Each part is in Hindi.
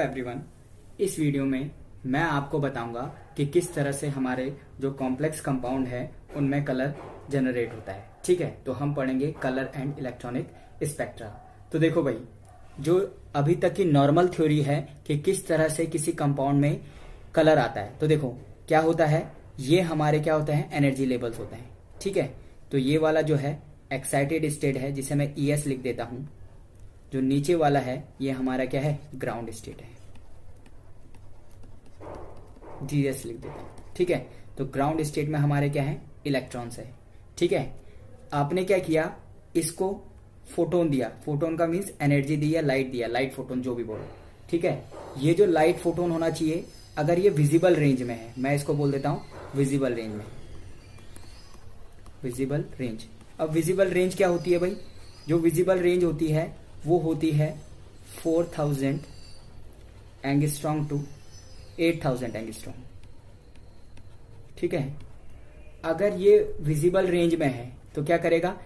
एवरीवन, इस वीडियो में मैं आपको बताऊंगा कि किस तरह से हमारे जो कॉम्प्लेक्स कंपाउंड है उनमें कलर जनरेट होता है। ठीक है, तो हम पढ़ेंगे कलर एंड इलेक्ट्रॉनिक स्पेक्ट्रा। तो देखो भाई, जो अभी तक की नॉर्मल थ्योरी है कि किस तरह से किसी कंपाउंड में कलर आता है, तो देखो क्या होता है, ये हमारे क्या होते हैं, एनर्जी लेवल्स होते हैं। ठीक है, तो ये वाला जो है एक्साइटेड स्टेट है, जिसे मैं ES लिख देता हूं। जो नीचे वाला है ये हमारा क्या है, ग्राउंड स्टेट है, GS लिख देता हूं। ठीक है, तो ग्राउंड स्टेट में हमारे क्या है, इलेक्ट्रॉन्स है। ठीक है, आपने क्या किया, इसको फोटोन दिया, फोटोन का मीन्स एनर्जी दी या लाइट दिया, लाइट फोटोन जो भी बोलो। ठीक है, ये जो लाइट फोटोन होना चाहिए, अगर ये विजिबल रेंज में है, मैं इसको बोल देता हूं विजिबल रेंज में, विजिबल रेंज। अब विजिबल रेंज क्या होती है भाई, जो विजिबल रेंज होती है वो होती है 4000 एंगस्ट्रॉम टू 8000 एंगस्ट्रॉम। ठीक है, अगर ये विजिबल रेंज में है तो क्या करेगा,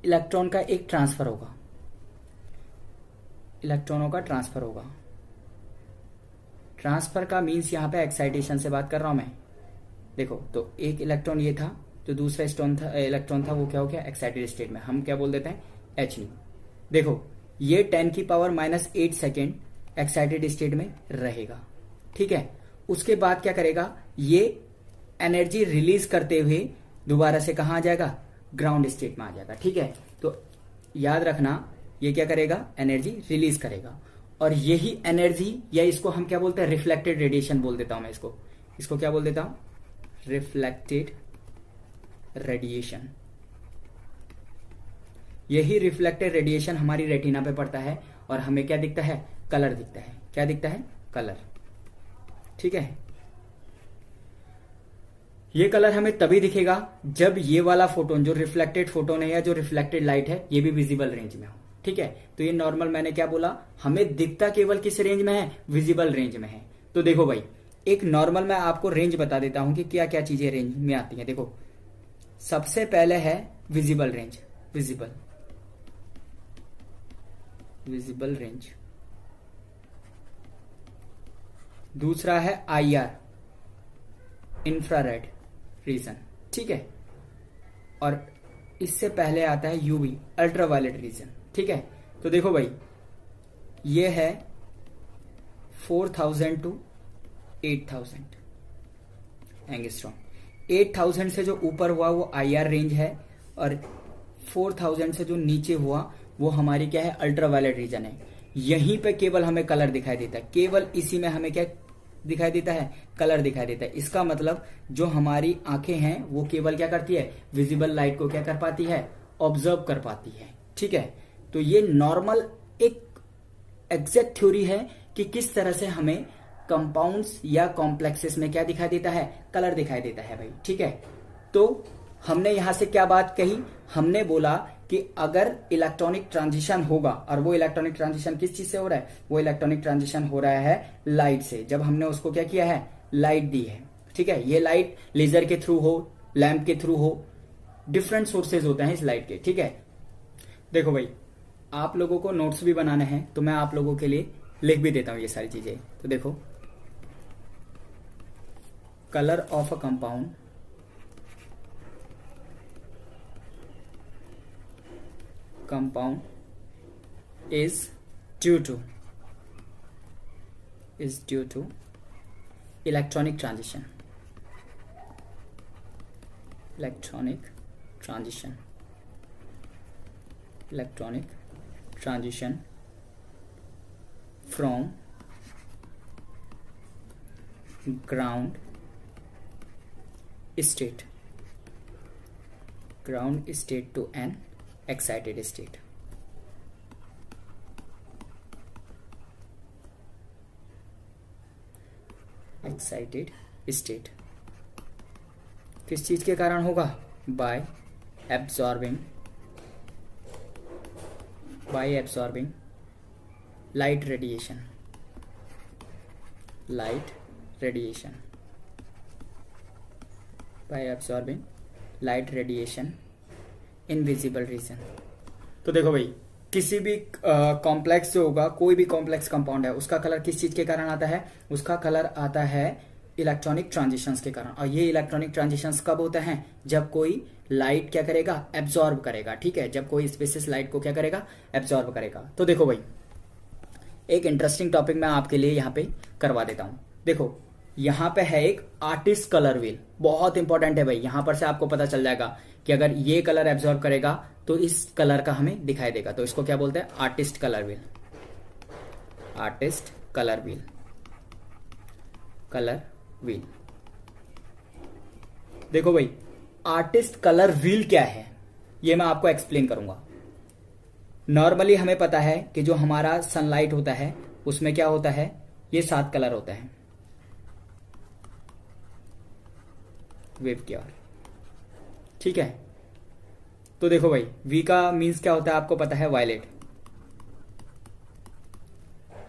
इलेक्ट्रॉन का एक ट्रांसफर होगा, इलेक्ट्रॉनों का ट्रांसफर होगा। ट्रांसफर का मीन्स यहां पे एक्साइटेशन से बात कर रहा हूं मैं। देखो, तो एक इलेक्ट्रॉन ये था, जो दूसरा इलेक्ट्रॉन था वो क्या हो गया, एक्साइटेड स्टेट में, हम क्या बोल देते हैं, H। देखो, ये 10⁻⁸ सेकेंड एक्साइटेड स्टेट में रहेगा। ठीक है, उसके बाद क्या करेगा, ये एनर्जी रिलीज करते हुए दोबारा से कहां आ जाएगा, ग्राउंड स्टेट में आ जाएगा। ठीक है, तो याद रखना, ये क्या करेगा, एनर्जी रिलीज करेगा, और यही एनर्जी, या इसको हम क्या बोलते हैं, रिफ्लेक्टेड रेडिएशन बोल देता हूं मैं इसको क्या बोल देता हूं, रिफ्लेक्टेड रेडिएशन। यही रिफ्लेक्टेड रेडिएशन हमारी रेटिना पे पड़ता है और हमें क्या दिखता है, कलर दिखता है। क्या दिखता है, कलर। ठीक है, ये कलर हमें तभी दिखेगा जब ये वाला फोटोन, जो रिफ्लेक्टेड फोटोन है या जो रिफ्लेक्टेड लाइट है, ये भी विजिबल रेंज में हो। ठीक है, तो ये नॉर्मल, मैंने क्या बोला, हमें दिखता केवल किस रेंज में है, विजिबल रेंज में है। तो देखो भाई, एक नॉर्मल मैं आपको रेंज बता देता हूं कि क्या क्या चीजें रेंज में आती हैं। देखो, सबसे पहले है विजिबल रेंज, विजिबल रेंज। दूसरा है IR, इंफ्रारेड रीजन। ठीक है, और इससे पहले आता है UV, अल्ट्रावायलेट रीजन। ठीक है, तो देखो भाई, ये है 4000 टू 8000 एंगस्ट्रॉम। 8000 से जो ऊपर हुआ वो IR रेंज है, और 4000 से जो नीचे हुआ वो हमारी क्या है, अल्ट्रावायलेट रीजन है। यहीं पे केवल हमें कलर दिखाई देता है, केवल इसी में हमें क्या दिखाई देता है, कलर दिखाई देता है। इसका मतलब जो हमारी आंखें हैं वो केवल क्या करती है, विजिबल लाइट को क्या कर पाती है, ऑब्जर्व कर पाती है। ठीक है, तो ये नॉर्मल एक एग्जैक्ट थ्योरी है कि किस तरह से हमें कंपाउंड्स या कॉम्प्लेक्सेस में क्या दिखाई देता है, कलर दिखाई देता है भाई। ठीक है, तो हमने यहां से क्या बात कही, हमने बोला कि अगर इलेक्ट्रॉनिक ट्रांजिशन होगा, और वो इलेक्ट्रॉनिक ट्रांजिशन किस चीज से हो रहा है, वो इलेक्ट्रॉनिक ट्रांजिशन हो रहा है लाइट से। जब हमने उसको क्या किया है, लाइट दी है। ठीक है, ये लाइट लेजर के थ्रू हो, लैंप के थ्रू हो, डिफरेंट सोर्सेज होते हैं इस लाइट के। ठीक है, देखो भाई, आप लोगों को नोट्स भी बनाने हैं तो मैं आप लोगों के लिए लिख भी देता हूं ये सारी चीजें। तो देखो, colour of a compound, compound is due to electronic transition from ground state to an excited state। Excited state किस चीज के कारण होगा, by absorbing light radiation, by absorbing light radiation in visible region। तो देखो भाई, किसी भी कॉम्प्लेक्स जो होगा, कोई भी कॉम्प्लेक्स कंपाउंड है, उसका कलर किस चीज के कारण आता है? उसका कलर आता है इलेक्ट्रॉनिक ट्रांजिशंस के कारण। और ये इलेक्ट्रॉनिक ट्रांजिशंस कब होते हैं? जब कोई लाइट क्या करेगा? एब्जॉर्ब करेगा। ठीक है, जब कोई स्पेसिस लाइट को क्या करेगा? एब्जॉर्ब करेगा। तो देखो भाई, एक इंटरेस्टिंग टॉपिक मैं आपके लिए यहाँ पे करवा देता हूँ। देखो यहाँ पे है एक आर्टिस्ट कलर व्हील, बहुत इंपॉर्टेंट है भाई। यहां पर से आपको पता चल जाएगा कि अगर ये कलर एब्जॉर्ब करेगा तो इस कलर का हमें दिखाई देगा। तो इसको क्या बोलते हैं? Artist colour wheel. Artist colour wheel, colour wheel. देखो भाई, आर्टिस्ट कलर व्हील क्या है ये मैं आपको एक्सप्लेन करूंगा। नॉर्मली हमें पता है कि जो हमारा सनलाइट होता है उसमें क्या होता है? ये 7 कलर होता है, वेव की ओर। ठीक है, तो देखो भाई, वी का मीन्स क्या होता है आपको पता है? वायलेट।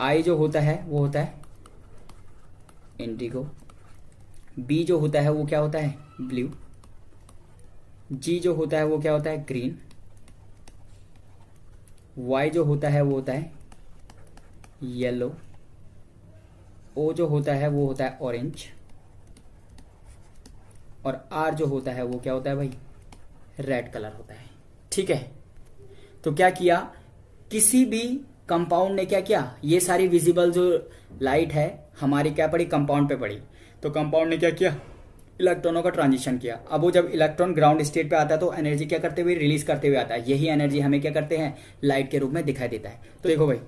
आई जो होता है वो होता है इंडिगो। बी जो होता है वो क्या होता है? ब्लू। जी जो होता है वो क्या होता है? ग्रीन। वाई जो होता है वो होता है येलो। ओ जो होता है वो होता है ऑरेंज। और आर जो होता है वो क्या होता है भाई? रेड कलर होता है। ठीक है, तो क्या किया? किसी भी कंपाउंड ने क्या किया? ये सारी विजिबल जो लाइट है हमारी क्या पड़ी? कंपाउंड पे पड़ी। तो कंपाउंड ने क्या किया? इलेक्ट्रॉनों का ट्रांजिशन किया। अब वो जब इलेक्ट्रॉन ग्राउंड स्टेट पे आता है तो एनर्जी क्या करते हुए? रिलीज करते हुए आता है। यही एनर्जी हमें क्या करते हैं? लाइट के रूप में दिखाई देता है। तो देखो भाई,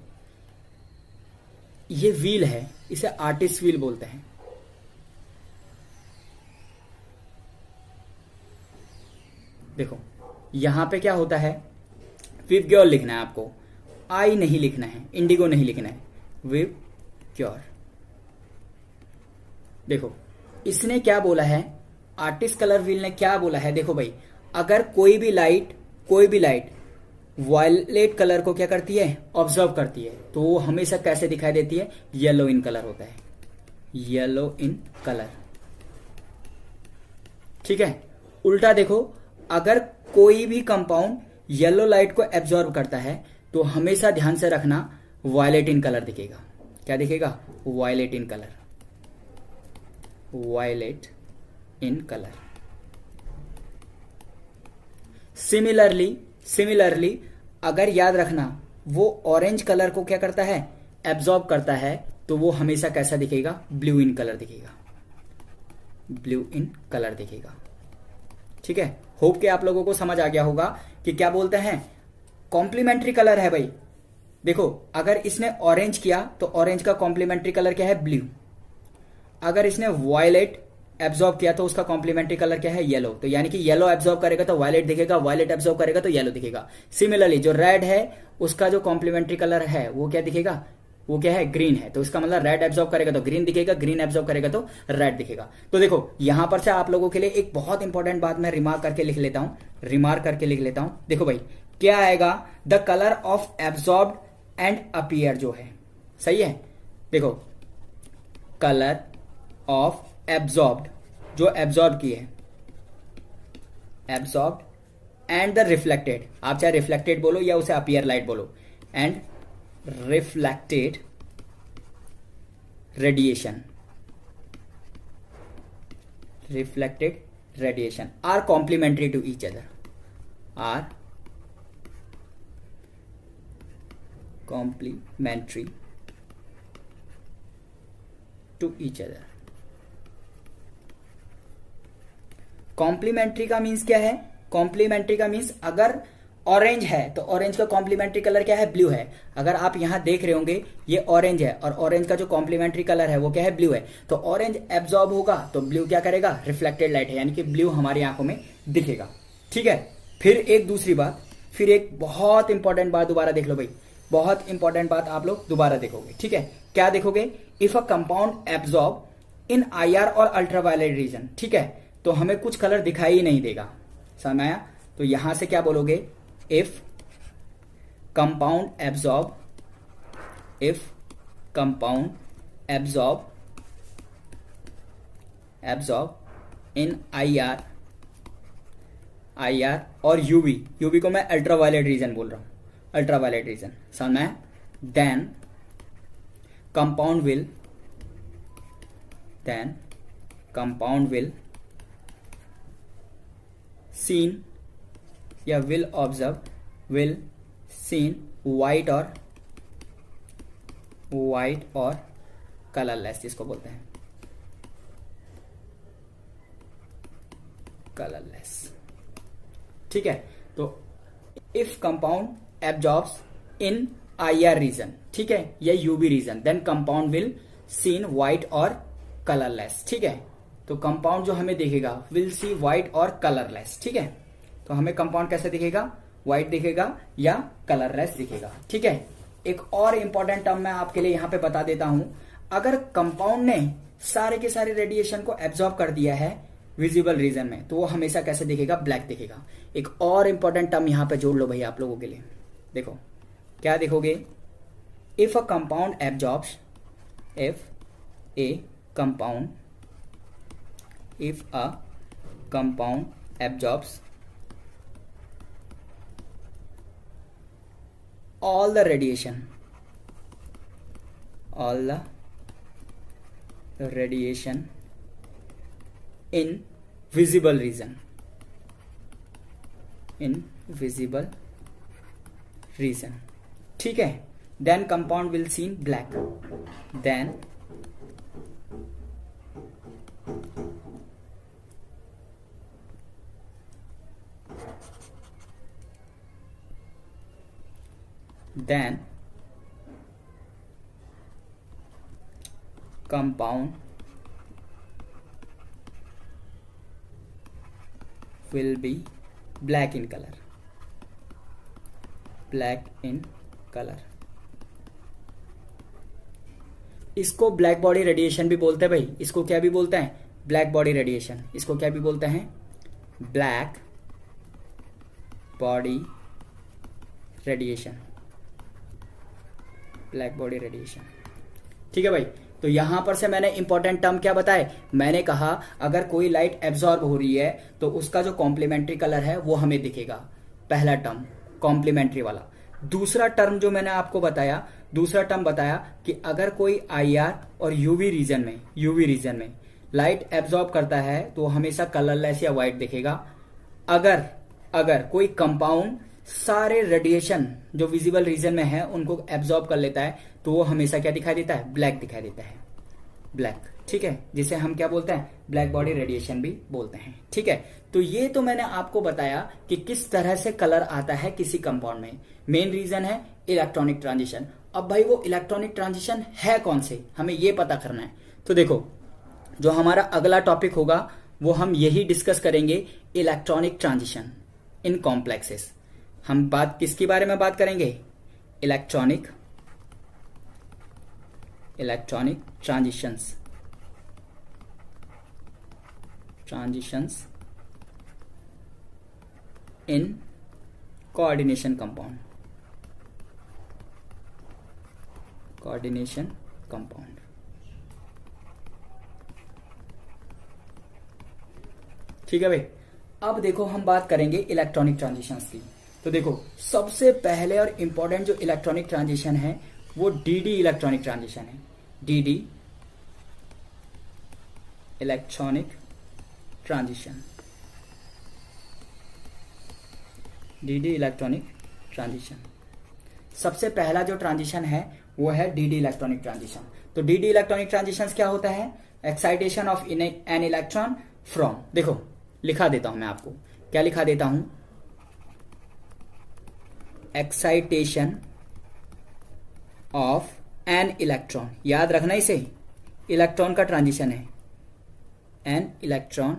ये व्हील है, इसे आर्टिस्ट व्हील बोलते हैं। देखो यहां पे क्या होता है? विव क्योर लिखना है आपको, आई नहीं लिखना है, इंडिगो नहीं लिखना है, विव क्योर। देखो इसने क्या बोला है? आर्टिस्ट कलर व्हील ने क्या बोला है? देखो भाई, अगर कोई भी लाइट वायलेट कलर को क्या करती है? ऑब्जर्व करती है, तो वो हमेशा कैसे दिखाई देती है? येलो इन कलर होता है, येलो इन कलर। ठीक है, उल्टा देखो, अगर कोई भी कंपाउंड येलो लाइट को एब्जॉर्ब करता है तो हमेशा ध्यान से रखना वायलेट इन कलर दिखेगा। क्या दिखेगा? Violet in colour, violet in colour. Similarly अगर याद रखना वो ऑरेंज कलर को क्या करता है? एब्जॉर्ब करता है, तो वो हमेशा कैसा दिखेगा? ब्लू इन कलर दिखेगा, ब्लू इन कलर दिखेगा। ठीक है, होप कि आप लोगों को समझ आ गया होगा कि क्या बोलते हैं? कॉम्प्लीमेंट्री कलर है भाई। देखो अगर इसने ऑरेंज किया तो ऑरेंज का कॉम्प्लीमेंट्री कलर क्या है? ब्लू। अगर इसने वायलेट एब्जॉर्ब किया तो उसका कॉम्प्लीमेंट्री कलर क्या है? येलो। तो यानी कि येलो एब्जॉर्ब करेगा तो वायलेट दिखेगा, वायलेट एब्जॉर्ब करेगा तो येलो दिखेगा। सिमिलरली जो रेड है उसका जो कॉम्प्लीमेंट्री कलर है वो क्या दिखेगा? वो क्या है? ग्रीन है। तो इसका मतलब रेड एब्जॉर्ब करेगा तो ग्रीन दिखेगा, ग्रीन एब्जॉर्ब करेगा तो रेड दिखेगा। तो देखो यहां पर से आप लोगों के लिए एक बहुत इंपॉर्टेंट बात मैं रिमार्क करके लिख लेता हूं। देखो भाई, क्या आएगा? The colour of absorbed and appear जो है, सही है। देखो कलर ऑफ एब्जॉर्ब्ड, जो एब्जॉर्ब की है, एब्जॉर्ब्ड एंड द रिफ्लेक्टेड, आप चाहे रिफ्लेक्टेड बोलो या उसे अपीयर लाइट बोलो, and reflected radiation are complementary to each other, are complementary to each other। Complementary का मीन्स क्या है? कॉम्प्लीमेंट्री का मीन्स अगर ऑरेंज है तो ऑरेंज का कॉम्प्लीमेंट्री कलर क्या है? ब्लू है। अगर आप यहां देख रहे होंगे ये ऑरेंज है और ऑरेंज का जो कॉम्प्लीमेंट्री कलर है वो क्या है? ब्लू है। तो ऑरेंज एब्जॉर्ब होगा तो ब्लू क्या करेगा? रिफ्लेक्टेड लाइट है, यानी कि ब्लू हमारी आंखों में दिखेगा। ठीक है, फिर एक दूसरी बात, फिर एक बहुत इंपॉर्टेंट बात दोबारा देख लो भाई, बहुत इंपॉर्टेंट बात आप लोग दोबारा देखोगे। ठीक है, क्या देखोगे? If a compound absorb in IR और अल्ट्रावायलेट रीजन, ठीक है, तो हमें कुछ कलर दिखाई ही नहीं देगा। समझ आया? तो यहां से क्या बोलोगे? if compound absorb in IR और UV को मैं अल्ट्रावायलेट रीजन बोल रहा हूं, अल्ट्रावायलेट रीजन समझ में, देन compound will seen या will seen white और कलरलेस, जिसको बोलते हैं कलरलेस। ठीक है, तो if compound absorbs in IR region, ठीक है, या UV region, then compound will seen white और कलरलेस। ठीक है, तो कंपाउंड जो हमें दिखेगा विल सी व्हाइट और कलरलेस। ठीक है, तो हमें कंपाउंड कैसे दिखेगा, व्हाइट दिखेगा या कलरलेस दिखेगा। ठीक है, एक और इंपॉर्टेंट टर्म मैं आपके लिए यहां पे बता देता हूं, अगर कंपाउंड ने सारे के सारे रेडिएशन को एब्जॉर्ब कर दिया है विजिबल रीजन में, तो वो हमेशा कैसे दिखेगा, ब्लैक दिखेगा। एक और इंपॉर्टेंट टर्म यहां पे जोड़ लो भाई आप लोगों के लिए, देखो क्या देखोगे, if a compound absorbs, if a compound absorbs all the radiation in visible region, ठीक है, then compound will seen black, then compound will be black in color, इसको ब्लैक बॉडी रेडिएशन भी बोलते हैं भाई, इसको क्या भी बोलते हैं, ब्लैक बॉडी रेडिएशन, इसको क्या भी बोलते हैं, black body radiation, black body radiation. ठीक है भाई, तो यहां पर से मैंने इंपॉर्टेंट टर्म क्या बताए, मैंने कहा अगर कोई लाइट एब्जॉर्ब हो रही है तो उसका जो कॉम्प्लीमेंट्री कलर है वो हमें दिखेगा, पहला टर्म कॉम्प्लीमेंट्री वाला। दूसरा टर्म जो मैंने आपको बताया, दूसरा टर्म बताया कि अगर कोई IR और UV रीजन में लाइट एब्जॉर्ब करता है तो हमेशा कलरलेस या व्हाइट दिखेगा। अगर कोई कंपाउंड सारे रेडिएशन जो विजिबल रीजन में है उनको एब्जॉर्ब कर लेता है तो वो हमेशा क्या दिखाई देता है, ब्लैक दिखाई देता है, ब्लैक। ठीक है, जिसे हम क्या बोलते हैं, ब्लैक बॉडी रेडिएशन भी बोलते हैं। ठीक है, तो ये तो मैंने आपको बताया कि किस तरह से कलर आता है किसी कंपाउंड में। मेन रीजन है इलेक्ट्रॉनिक ट्रांजिशन। अब भाई वो इलेक्ट्रॉनिक ट्रांजिशन है कौन से, हमें ये पता करना है। तो देखो, जो हमारा अगला टॉपिक होगा वो हम यही डिस्कस करेंगे, इलेक्ट्रॉनिक ट्रांजिशन इन कॉम्प्लेक्सेस। हम बात किसके बारे में बात करेंगे, electronic transitions in coordination compound, ठीक है भाई। अब देखो हम बात करेंगे इलेक्ट्रॉनिक ट्रांजिशंस की। तो देखो सबसे पहले और इंपॉर्टेंट जो इलेक्ट्रॉनिक ट्रांजिशन है वो DD इलेक्ट्रॉनिक ट्रांजिशन है, DD इलेक्ट्रॉनिक ट्रांजिशन। सबसे पहला जो ट्रांजिशन है वो है DD इलेक्ट्रॉनिक ट्रांजिशन। तो DD इलेक्ट्रॉनिक ट्रांजिशन क्या होता है, excitation of an electron from, देखो लिखा देता हूं मैं आपको, क्या लिखा देता हूं, एक्साइटेशन ऑफ एन इलेक्ट्रॉन, याद रखना इसे, इलेक्ट्रॉन का ट्रांजिशन है, एन इलेक्ट्रॉन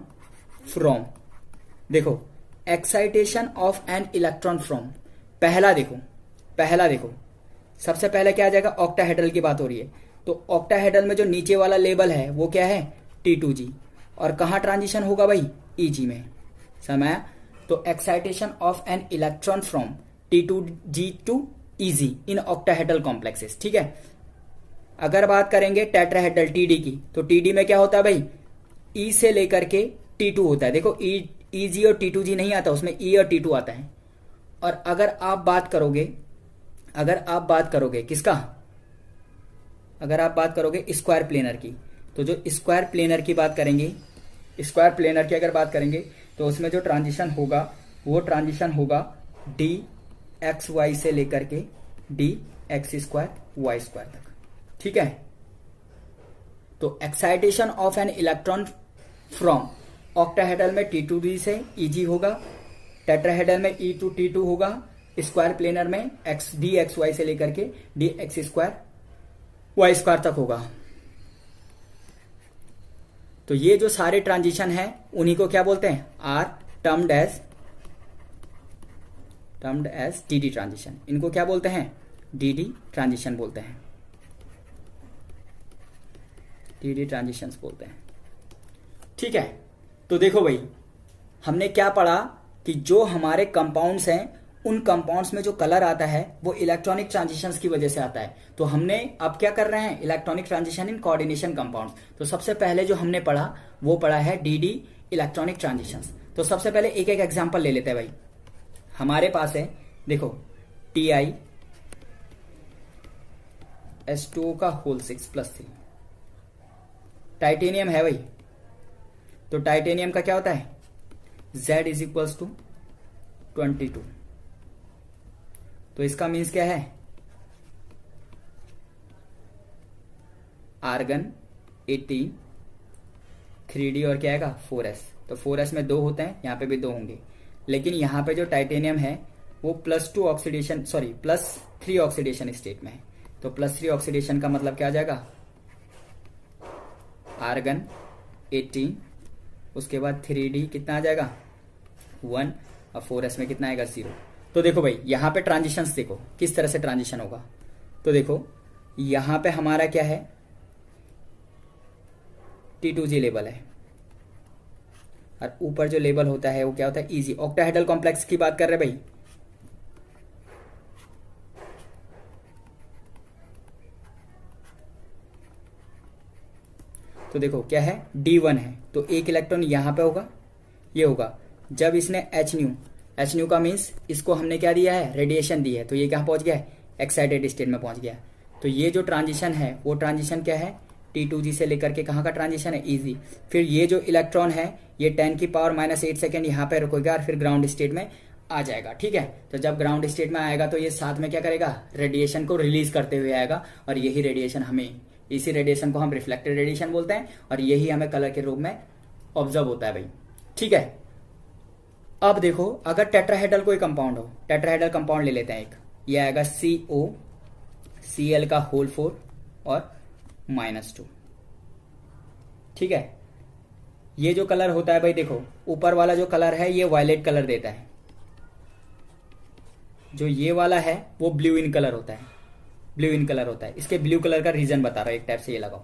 फ्रॉम। देखो excitation of an electron from, पहला देखो सबसे पहले क्या आ जाएगा, ऑक्टाहेड्रल की बात हो रही है, तो ऑक्टाहेड्रल में जो नीचे वाला लेबल है वो क्या है, T2G, और कहां ट्रांजिशन होगा भाई, EG में, समझ। तो excitation of an electron from T2G to EG in octahedral complexes. ठीक है, अगर बात करेंगे टेट्राहेड्रल TD की, तो TD में क्या होता है भाई, E से लेकर के T2 होता है। देखो EG और T2G नहीं आता, उसमें E और T2 आता है। और अगर आप बात करोगे अगर आप बात करोगे किसका, अगर आप बात करोगे स्क्वायर प्लेनर की, तो जो स्क्वायर प्लेनर की बात करेंगे, स्क्वायर प्लेनर की अगर बात करेंगे तो उसमें जो ट्रांजिशन होगा वो ट्रांजिशन होगा डी एक्स वाई से लेकर के D X square Y square तक। ठीक है, तो excitation of an electron from octahedral में टी टू डी से ईजी होगा, टेट्राहेड्रल में ई टू टी टू होगा, स्क्वायर प्लेनर में एक्स डी एक्स वाई से लेकर के D X square Y square तक होगा। तो ये जो सारे ट्रांजिशन है उन्हीं को क्या बोलते हैं, are termed as D D transition. इनको क्या बोलते हैं, डी डी ट्रांजिशन बोलते हैं, डी डी ट्रांजिशंस बोलते हैं। ठीक है, तो देखो भाई हमने क्या पढ़ा कि जो हमारे कंपाउंड्स हैं उन कंपाउंड्स में जो कलर आता है वो इलेक्ट्रॉनिक ट्रांजिशंस की वजह से आता है। तो हमने अब क्या कर रहे हैं, electronic transition in coordination compounds. तो सबसे पहले जो हमने पढ़ा वो पढ़ा है डीडी इलेक्ट्रॉनिक ट्रांजिशंस। तो सबसे पहले एक एक एग्जांपल ले लेते हैं भाई। हमारे पास है देखो Ti H2O का होल 6+3 टाइटेनियम है भाई। तो टाइटेनियम का क्या होता है, Z इज इक्वल्स टू 22। तो इसका मीन्स क्या है, आर्गन 18 3D और क्या आएगा 4s। तो 4s में 2 होते हैं, यहां पे भी 2 होंगे, लेकिन यहां पे जो टाइटेनियम है वो +2 ऑक्सीडेशन +3 ऑक्सीडेशन स्टेट में है। तो +3 ऑक्सीडेशन का मतलब क्या आ जाएगा, आर्गन 18 उसके बाद 3D कितना आ जाएगा 1 और 4s में कितना आएगा 0। तो देखो भाई यहां पे ट्रांजिशंस देखो किस तरह से ट्रांजिशन होगा। तो देखो यहां पे हमारा क्या है, T2G लेवल है और ऊपर जो लेवल होता है वो क्या होता है, इजी ऑक्टाहेड्रल कॉम्प्लेक्स की बात कर रहे भाई। तो देखो क्या है, D1 है, तो एक इलेक्ट्रॉन यहां पे होगा, ये होगा। जब इसने एच न्यू का मीन्स इसको हमने क्या दिया है, रेडिएशन दी है, तो ये कहां पहुंच गया है, एक्साइटेड स्टेट में पहुंच गया। तो ये जो ट्रांजिशन है वो ट्रांजिशन क्या है, T2G से लेकर के कहां का ट्रांजिशन है, इजी। फिर ये जो इलेक्ट्रॉन है ये 10⁻⁻8 सेकेंड यहाँ पे रुकेगा और फिर ग्राउंड स्टेट में आ जाएगा। ठीक है, तो जब ग्राउंड स्टेट में आएगा तो ये साथ में क्या करेगा, रेडिएशन को रिलीज करते हुए आएगा और यही रेडिएशन इसी रेडिएशन को हम रिफ्लेक्टेड रेडिएशन बोलते हैं और यही हमें कलर के रूप में ऑब्जर्व होता है भाई। ठीक है, अब देखो अगर टेट्राहेड्रल कोई कंपाउंड हो, टेट्राहेड्रल कंपाउंड ले लेते हैं एक, ये आएगा COCl का होल 4 और -2। ठीक है, ये जो कलर होता है भाई देखो ऊपर वाला जो कलर है ये वायलेट कलर देता है, जो ये वाला है वो ब्लू इन कलर होता है, ब्लू इन कलर होता है। इसके ब्लू कलर का रीजन बता रहा हूं, एक टाइप से ये लगाओ।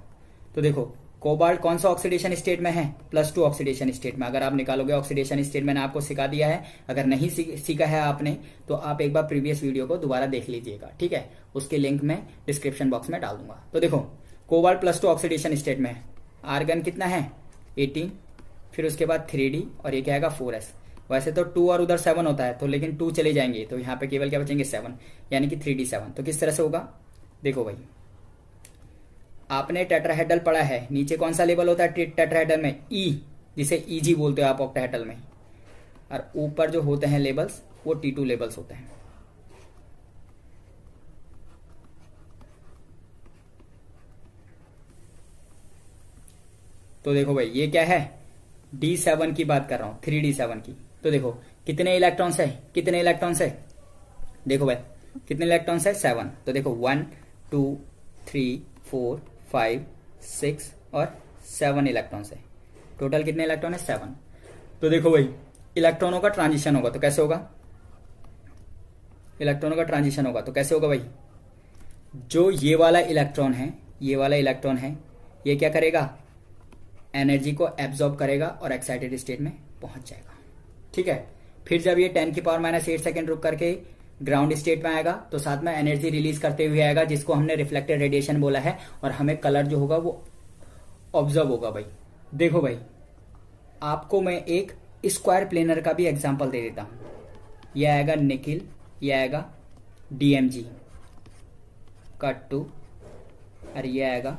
तो देखो कोबाल्ट कौन सा ऑक्सीडेशन स्टेट में है, +2 ऑक्सीडेशन स्टेट में। अगर आप निकालोगे ऑक्सीडेशन स्टेट मैंने आपको सिखा दिया है, अगर नहीं सीखा है आपने तो आप एक बार प्रीवियस वीडियो को दोबारा देख लीजिएगा। ठीक है, उसके लिंक मैं डिस्क्रिप्शन बॉक्स में डाल दूंगा। तो देखो कोबाल्ट +2 ऑक्सीडेशन स्टेट में है, आर्गन कितना है 18, फिर उसके बाद 3D और ये क्या आएगा 4s। वैसे तो 2 और उधर 7 होता है, तो लेकिन 2 चले जाएंगे तो यहाँ पे केवल क्या बचेंगे 7, यानी कि 3D7। तो किस तरह से होगा, देखो भाई आपने टेट्राहेड्रल पढ़ा है, नीचे कौन सा लेवल होता है टेट्राहेड्रल में, E, जिसे EG बोलते हो आप ऑक्टाहेड्रल में, और ऊपर जो होते हैं लेवल्स वो T2 लेवल्स होते हैं। तो देखो भाई ये क्या है, D7 की बात कर रहा हूं, 3D7 की। तो देखो कितने इलेक्ट्रॉन्स है, कितने इलेक्ट्रॉन्स है, देखो भाई कितने इलेक्ट्रॉन्स है 7। तो देखो 1 2 3 4 5 6 और 7 इलेक्ट्रॉन्स है, टोटल कितने इलेक्ट्रॉन है 7। तो देखो भाई इलेक्ट्रॉनों का ट्रांजिशन होगा तो कैसे होगा, इलेक्ट्रॉनों का ट्रांजिशन होगा तो कैसे होगा भाई, जो ये वाला इलेक्ट्रॉन है, ये वाला इलेक्ट्रॉन है, ये क्या करेगा, एनर्जी को एब्जॉर्ब करेगा और एक्साइटेड स्टेट में पहुंच जाएगा। ठीक है, फिर जब ये 10⁻⁸ सेकेंड रुक करके ग्राउंड स्टेट में आएगा तो साथ में एनर्जी रिलीज करते हुए आएगा, जिसको हमने रिफ्लेक्टेड रेडिएशन बोला है, और हमें कलर जो होगा वो ऑब्जर्व होगा भाई। देखो भाई आपको मैं एक स्क्वायर प्लेनर का भी एग्जांपल दे देता हूं, यह आएगा निकिल, यह आएगा DMG, कट टू, और ये आएगा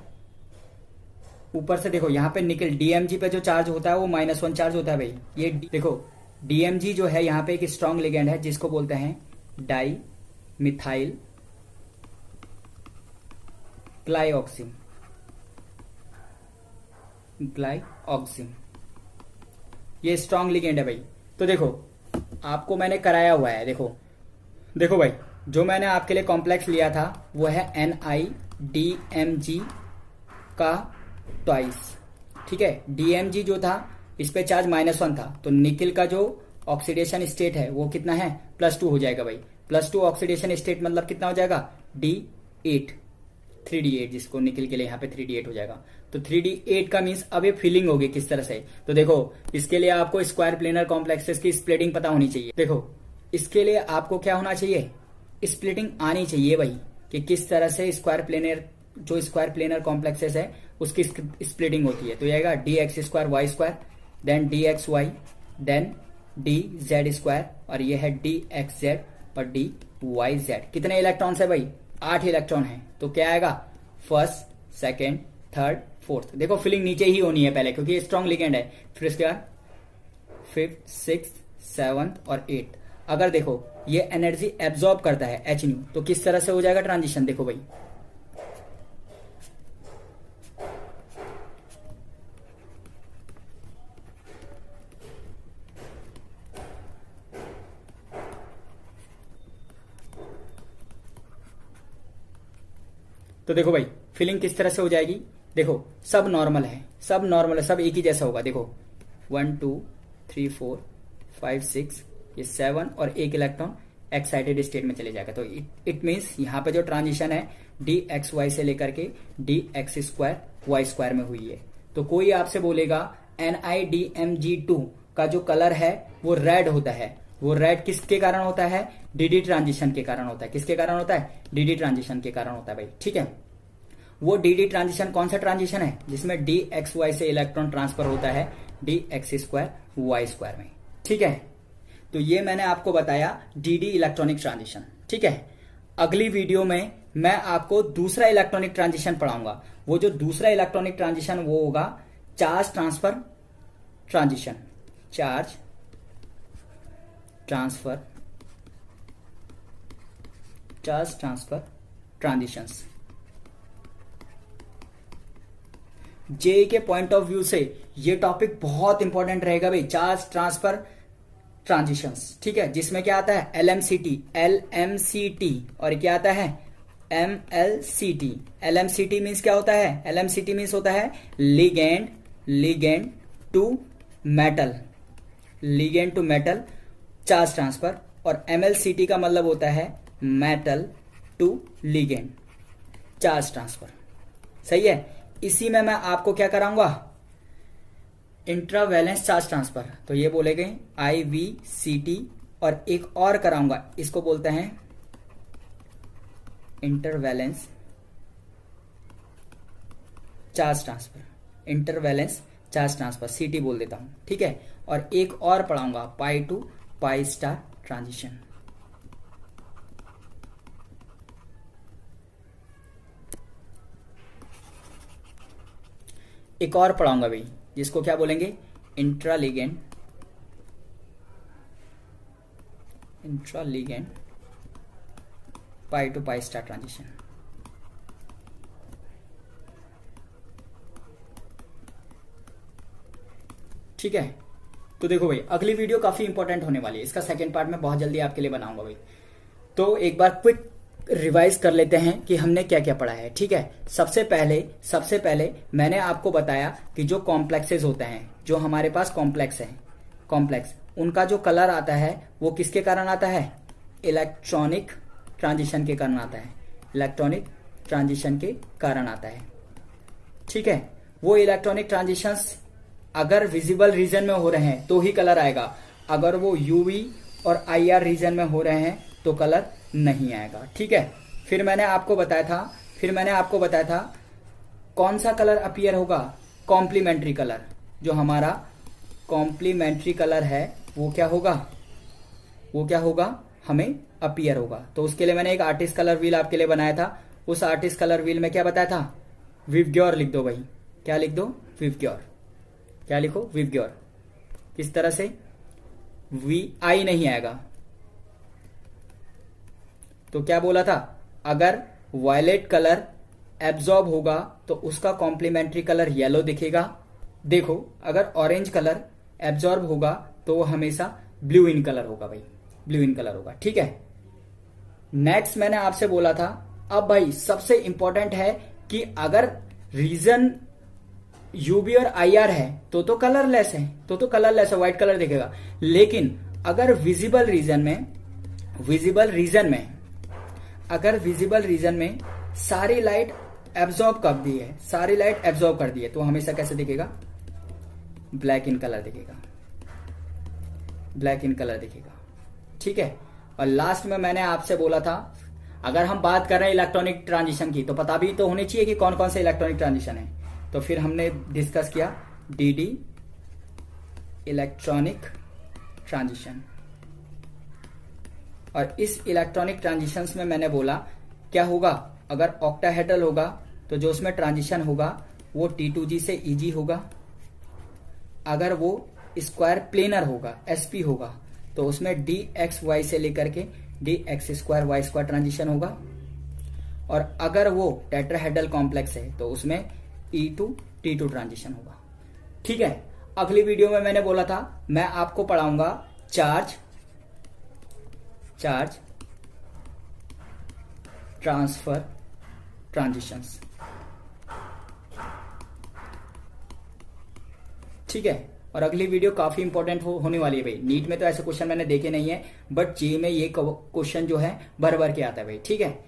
ऊपर से। देखो यहाँ पे निकल डीएमजी पे जो चार्ज होता है वो -1 चार्ज होता है भाई। ये देखो डीएमजी जो है यहाँ पे एक स्ट्रॉन्ग लिगेंड है जिसको बोलते हैं डाई मिथाइल ग्लाइऑक्सिन, ग्लाइऑक्सिन, ये स्ट्रॉन्ग लिगेंड है भाई। तो देखो आपको मैंने कराया हुआ है, देखो देखो भाई, जो मैंने आपके लिए कॉम्प्लेक्स लिया था वो है NiDMG का ट्वाइस, ठीक है। डीएमजी जो था इस पे चार्ज -1 था, तो निकिल का जो ऑक्सीडेशन स्टेट है वो कितना है, +2 हो जाएगा भाई। +2 ऑक्सीडेशन स्टेट मतलब कितना हो जाएगा, D8, 3D8, जिसको निकिल के लिए यहाँ पे 3D8 हो जाएगा। तो 3D8 का मीन्स अब ये फिलिंग होगी किस तरह से। तो देखो इसके लिए आपको स्क्वायर प्लेनर कॉम्प्लेक्सेस की स्प्लिटिंग पता होनी चाहिए। देखो इसके लिए आपको क्या होना चाहिए, स्प्लिटिंग आनी चाहिए भाई, कि किस तरह से स्क्वायर प्लेनर कॉम्प्लेक्सेस है उसकी स्प्लिटिंग होती है। तो ये आएगा dx²y², then dxy, then dz², और ये है dxz और dyz। कितने इलेक्ट्रॉन्स है भाई, 8 इलेक्ट्रॉन है। तो क्या आएगा, फर्स्ट, सेकेंड, थर्ड, फोर्थ। देखो फिलिंग नीचे ही होनी है पहले क्योंकि ये स्ट्रॉन्ग लिगेंड है। फिर उसके बाद 5th, 6th, 7th और 8th। अगर देखो ये एनर्जी एब्जॉर्ब करता है H, तो किस तरह से हो जाएगा ट्रांजिशन, देखो भाई तो देखो भाई फिलिंग किस तरह से हो जाएगी। देखो सब नॉर्मल है, सब नॉर्मल है, सब एक ही जैसा होगा। देखो 1 2 3 4 5 6, ये 7 और एक इलेक्ट्रॉन एक्साइटेड स्टेट में चले जाएगा। तो इट मीन्स यहाँ पे जो ट्रांजिशन है dxy से लेकर के dx²y² में हुई है। तो कोई आपसे बोलेगा NiDMG2 का जो कलर है वो रेड होता है, वो रेड किसके कारण होता है, dd ट्रांजिशन के कारण होता है। किसके कारण होता है, dd ट्रांजिशन के कारण होता है भाई, ठीक है। वो dd ट्रांजिशन कौन सा ट्रांजिशन है, जिसमें dxy से इलेक्ट्रॉन ट्रांसफर होता है dx²y² में, ठीक है। तो ये मैंने आपको बताया dd इलेक्ट्रॉनिक ट्रांजिशन, ठीक है। अगली वीडियो में मैं आपको दूसरा इलेक्ट्रॉनिक ट्रांजिशन पढ़ाऊंगा। वो जो दूसरा इलेक्ट्रॉनिक ट्रांजिशन वो होगा charge transfer transition, charge transfer transitions. J K point of view से ये टॉपिक बहुत इंपॉर्टेंट रहेगा भाई, चार्ज ट्रांसफर ट्रांजिशंस, ठीक है। जिसमें क्या आता है LMCT और क्या आता है MLCT। LMCT मीन्स क्या होता है, LMCT मीन्स होता है ligand to metal charge transfer, और MLCT का मतलब होता है metal to ligand charge transfer, सही है। इसी में मैं आपको क्या कराऊंगा, इंट्रावैलेंस चार्ज ट्रांसफर, तो ये बोलेगे IVCT, और एक और कराऊंगा, इसको बोलते हैं intervalence charge transfer, intervalence charge transfer CT बोल देता हूं, ठीक है। और एक और पढ़ाऊंगा पाई टू पाई स्टार ट्रांजिशन। एक और पढ़ाऊंगा भाई जिसको क्या बोलेंगे, इंट्रालिगेंड पाई टू पाई स्टार ट्रांजिशन। ठीक है। तो देखो भाई अगली वीडियो काफी इंपॉर्टेंट होने वाली है, इसका सेकंड पार्ट मैं बहुत जल्दी आपके लिए बनाऊंगा भाई। तो एक बार क्विक रिवाइज कर लेते हैं कि हमने क्या क्या पढ़ा है, ठीक है। सबसे पहले मैंने आपको बताया कि जो कॉम्प्लेक्सेस होते हैं, जो हमारे पास कॉम्प्लेक्स उनका जो कलर आता है वो किसके कारण आता है, इलेक्ट्रॉनिक ट्रांजिशन के कारण आता है, इलेक्ट्रॉनिक ट्रांजिशन के कारण आता है, ठीक है। वो इलेक्ट्रॉनिक ट्रांजिशंस अगर विजिबल रीजन में हो रहे हैं तो ही कलर आएगा, अगर वो यूवी और IR रीजन में हो रहे हैं तो कलर नहीं आएगा, ठीक है। फिर मैंने आपको बताया था कौन सा कलर अपीयर होगा, कॉम्प्लीमेंट्री कलर। जो हमारा कॉम्प्लीमेंट्री कलर है वो क्या होगा, हमें अपीयर होगा। तो उसके लिए मैंने एक आर्टिस्ट कलर व्हील आपके लिए बनाया था, उस आर्टिस्ट कलर व्हील में क्या बताया था, विवग्योर लिख दो भाई। क्या लिख दो, विवग्योर। क्या लिखो, विवग्योर। किस तरह से, वी आई नहीं आएगा। तो क्या बोला था, अगर वायलेट कलर एब्जॉर्ब होगा तो उसका कॉम्प्लीमेंट्री कलर येलो दिखेगा। देखो अगर ऑरेंज कलर एब्जॉर्ब होगा तो वो हमेशा ब्लू इन कलर होगा भाई, ब्लू इन कलर होगा। ठीक है, नेक्स्ट मैंने आपसे बोला था, अब भाई सबसे इंपॉर्टेंट है कि अगर रीजन यूवी और आईआर है तो कलरलेस है, तो कलरलेस है, व्हाइट कलर दिखेगा। लेकिन अगर विजिबल रीजन में अगर विजिबल रीजन में सारी लाइट एब्जॉर्ब कर दी है, सारी लाइट एब्जॉर्ब कर दी है, तो हमेशा कैसे दिखेगा, ब्लैक इन कलर दिखेगा, ब्लैक इन कलर दिखेगा। ठीक है, और लास्ट में मैंने आपसे बोला था, अगर हम बात कर रहे हैं इलेक्ट्रॉनिक ट्रांजिशन की तो पता भी तो होनी चाहिए कि कौन कौन से इलेक्ट्रॉनिक ट्रांजिशन है। तो फिर हमने डिस्कस किया डीडी इलेक्ट्रॉनिक ट्रांजिशन, और इस इलेक्ट्रॉनिक ट्रांजिशंस में मैंने बोला क्या होगा, अगर ऑक्टाहेड्रल होगा तो जो उसमें ट्रांजिशन होगा वो T2G से EG होगा। अगर वो स्क्वायर प्लेनर होगा, SP होगा, तो उसमें DXY से लेकर के DX2Y2 ट्रांजिशन होगा। और अगर वो टेट्राहेड्रल कॉम्प्लेक्स है तो उसमें E2T2 ट्रांजिशन होगा। ठीक है, अगली वीडियो में मैंने बोला था मैं आपको पढ़ाऊंगा चार्ज ट्रांसफर ट्रांजिशंस। ठीक है, और अगली वीडियो काफी इंपॉर्टेंट होने वाली है भाई। नीट में तो ऐसे क्वेश्चन मैंने देखे नहीं है, बट जी में ये क्वेश्चन जो है भर भर के आता है भाई। ठीक है।